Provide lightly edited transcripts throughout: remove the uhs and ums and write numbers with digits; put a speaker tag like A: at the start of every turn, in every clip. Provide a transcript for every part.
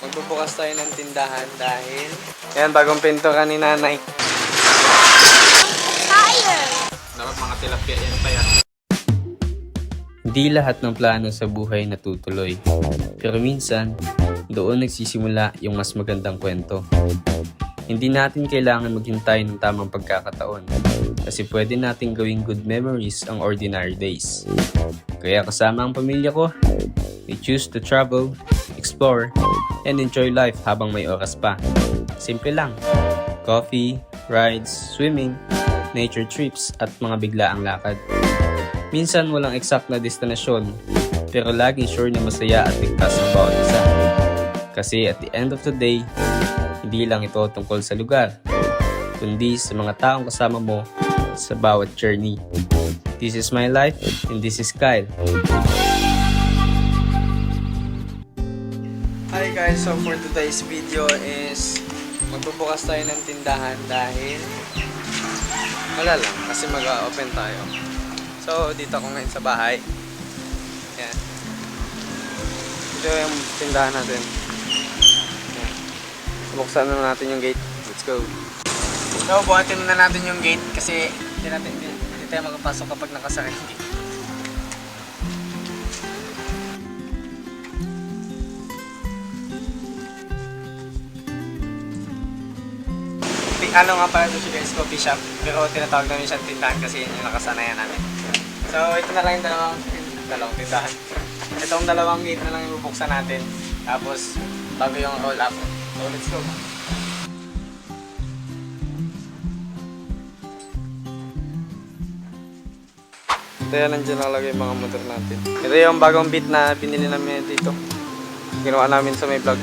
A: Magbubukas tayo ng tindahan dahil yan, bagong pintura ni nanay. Dapat mga tilapia yan pa yan. Hindi lahat ng plano sa buhay natutuloy. Pero minsan, doon nagsisimula yung mas magandang kwento. Hindi natin kailangan maghintay ng tamang pagkakataon kasi pwede nating gawing good memories ang ordinary days. Kaya kasama ang pamilya ko, we choose to travel, explore, and enjoy life habang may oras pa. Simple lang. Coffee, rides, swimming, nature trips, at mga biglaang lakad. Minsan walang exact na destinasyon, pero laging sure na masaya at ligtas ang bawat isa. Kasi at the end of the day, hindi lang ito tungkol sa lugar, kundi sa mga taong kasama mo sa bawat journey. This is my life, and this is Kyle. Hi guys, so for today's video is magbubukas tayo ng tindahan dahil wala lang, kasi mag-open tayo. So dito ako ngayon sa bahay. Yan. Ito yung tindahan natin. Yan. Buksan na natin yung gate. Let's go. So buhatin na natin yung gate kasi hindi tayo magpapasok kapag nakasakit yung gate. Ano nga pala ito siya guys, coffee shop. Pero tinatawag namin siyang tindahan kasi yun yung nakasanayan namin. So ito na lang yung dalawang tindahan. Itong dalawang gate na lang yung bubuksan natin. Tapos bago yung roll up. So let's go. Ito yan, nandiyan nakalagay yung mga motor natin. Ito yung bagong beat na binili namin dito. Ginawa namin sa may vlog.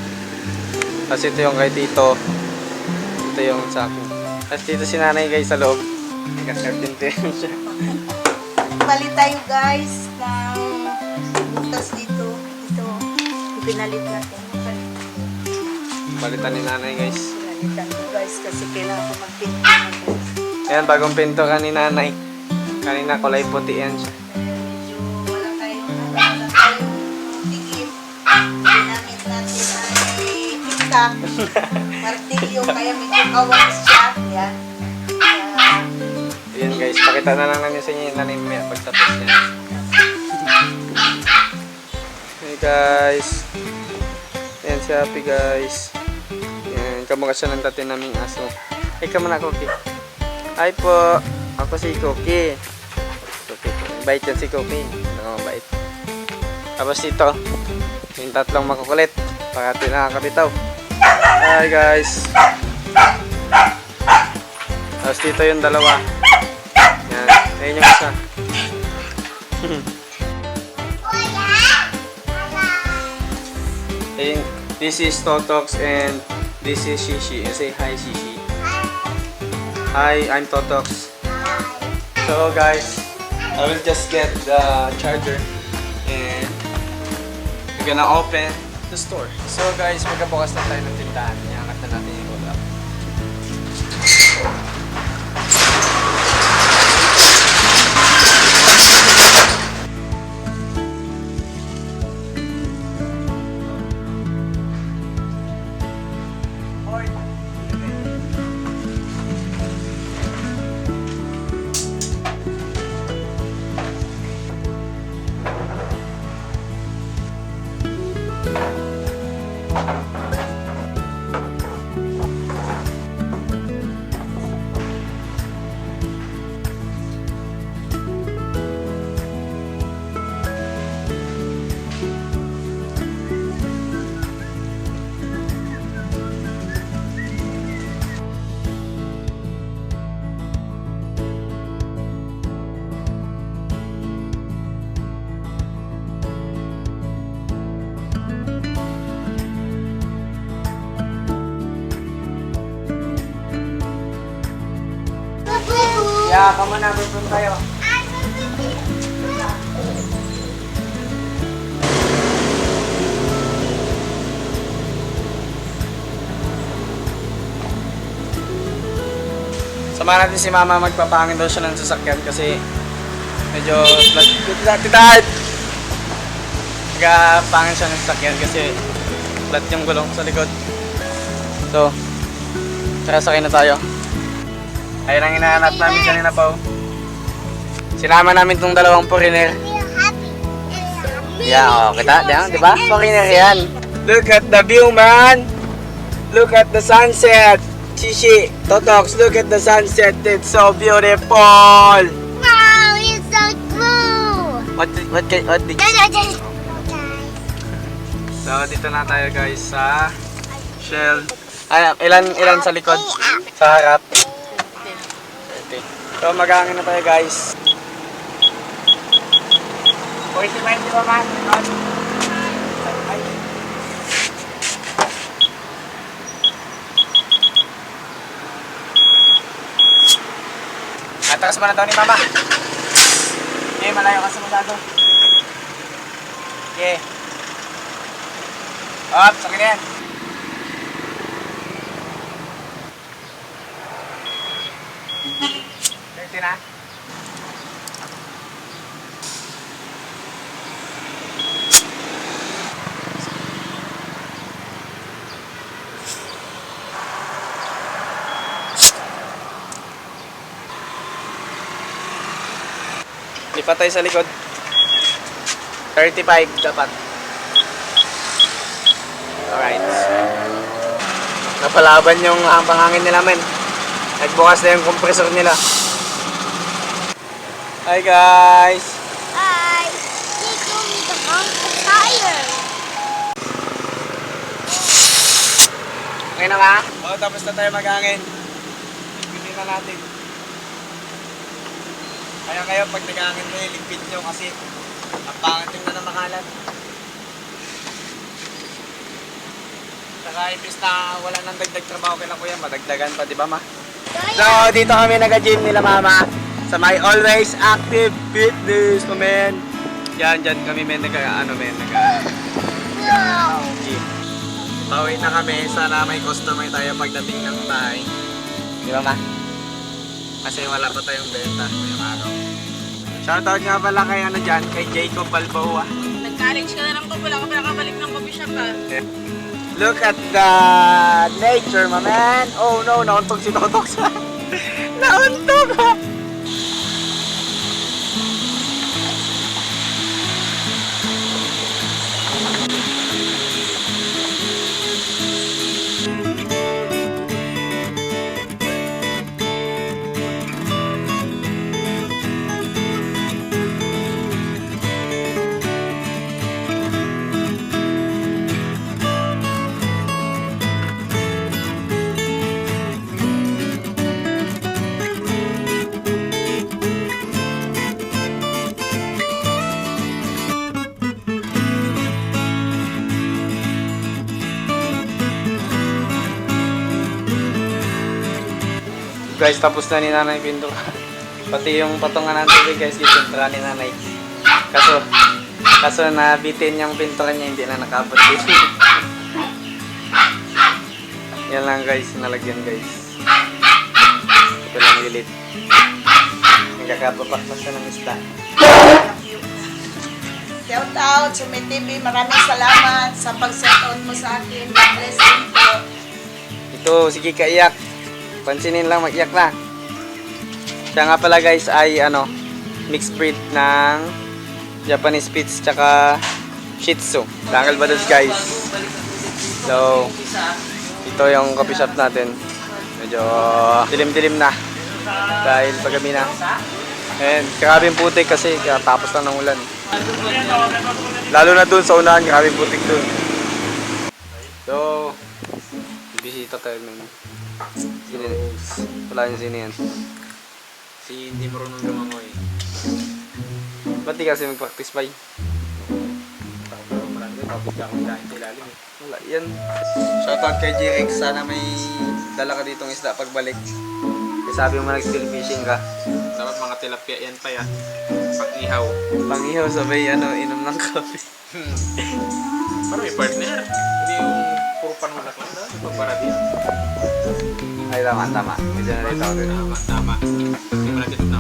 A: Kasi ito yung kay Tito. Ito yung sa akin. Tapos dito si nanay guys sa loob. Nag-carpenter siya.
B: Balik tayo guys ng butas dito. Ito, pinalit natin.
A: Balitan ni nanay guys.
B: Pinalitan ko guys kasi kailangan ko magpinto na guys.
A: Ayan, bagong pintura ni nanay. Kanina kulay puti yan siya.
B: Medyo wala tayong tigil. Ginamit natin ay tiktak. Martilyo, kaya medyo kawas siya. Yan.
A: Ayan guys, pakita na lang namin sa inyo yung nanay may pagtapos niya. Hey guys. Ayan si Happy guys. Ayan, kamukha siya ng dati naming aso. Hey, ka muna Cookie. Hi po. Ako si Cookie. Bait yan si Cookie. Nakakabait. Tapos dito, yung tatlong makukulit. Pakati nakakabitaw. Hi guys. Tapos dito yung dalawa. Yan. Ayun yung isa. Ayun. This is Totox and this is Shishi. Say hi Shishi. Hi, I'm Totox. So guys, I will just get the charger and we're gonna open the store. So guys, magkabukas na tayo ng tindahan. Iangat na natin yung roll up. Yeah, come on na, doon tayo. Samahan natin si Mama, magpapangin daw siya ng sasakyan kasi medyo flat. Magpapangin siya ng sasakyan kasi Flat yung gulong sa likod. So, tara sakay na tayo. Ayun ang hinahanap namin kanina pa. Sinama namin tong dalawang foreigner. Yeah, oh, kita, di ba? Foreigner yan. Look at the view, man. Look at the sunset. Shishi, Totox, look at the sunset. It's so beautiful.
C: Wow, it's so cool.
A: What did you... So, dito na tayo guys sa Shell. Ay, ilan sa likod? Sa harap. So, mag-aangin na tayo guys. Boy, si Mike, di ba man? Atakas ba na daw ni Mama? Okay, malayo ka sa masyado. Okay. Up, sakin yan. Dirty na. Lipat tayo sa likod. 35 dapat. Alright. Napalaban yung pangangin nila, men. Nagbukas na yung compressor nila. Hi guys!
C: Hi, they told me to honk the tire.
A: Okay na ba? Oo, tapos na tayo mag-hangin. Ligpitin na natin. Kaya kayo pag nag-hangin kayo, ligpit nyo kasi ang pangit yung na makalat. Saka imbis na wala nang dagdag trabaho kay Kuya, madagdagan pa, di ba ma? So, dito kami nag-gym nila mama sa may Always Active Fitness, men. Yan, dyan kami men, gym. Pauwi na kami, sana may customer tayo pagdating ng bahay. Di ba ma? Kasi wala pa tayong benta ngayong araw. Shoutout nga pala kay dyan, kay Jacob Balboa.
B: Nag-college ka na lang ko, wala ka pa nakabalik ng coffee shop ha.
A: Look at the nature, my man. Oh no, nauntog si Totox. Nauntog ha. Guys, tapos na ni nanay pinto. Pati yung patungan ng tubig guys, ipintura ni nanay. Kaso nabitin yung pinturan niya, hindi na nakabot dito. Yan lang guys, nalagyan guys. Ito lang lilit. Nagkakapapakmas na ng isda.
B: Shout out sa May TV, maraming salamat sa pag-shout out mo sa akin. God bless you po.
A: Ito, sige kaiyak. Pansinin lang, mag-iyak na. Siya nga pala guys ay mixed breed ng Japanese Spitz tsaka Shih Tzu. Tangal ba dos guys? So, ito yung coffee shop natin. Medyo dilim-dilim na. Dahil paggabi na. And grabing putik kasi tapos lang ng ulan. Lalo na dun sa unahan, grabing putik dun. So, bisita tayo ng wala yung sino yan. Si hindi marunong lumangoy. Ba't di kasi mag-practice bay? Wala yan. Shoutout kay JX, sana may dala ka ditong isda pagbalik. Kasi sabi mo nag-steel fishing ka. Dapat mga tilapia yan pa yan. Pang-ihaw. Pang-ihaw sabay inom ng kape. Parang may partner. Hindi yung puro panulak lang na. Pagparadi. Ay, tama. Medyo na rin ako din. Tama. Hindi mo na dito na.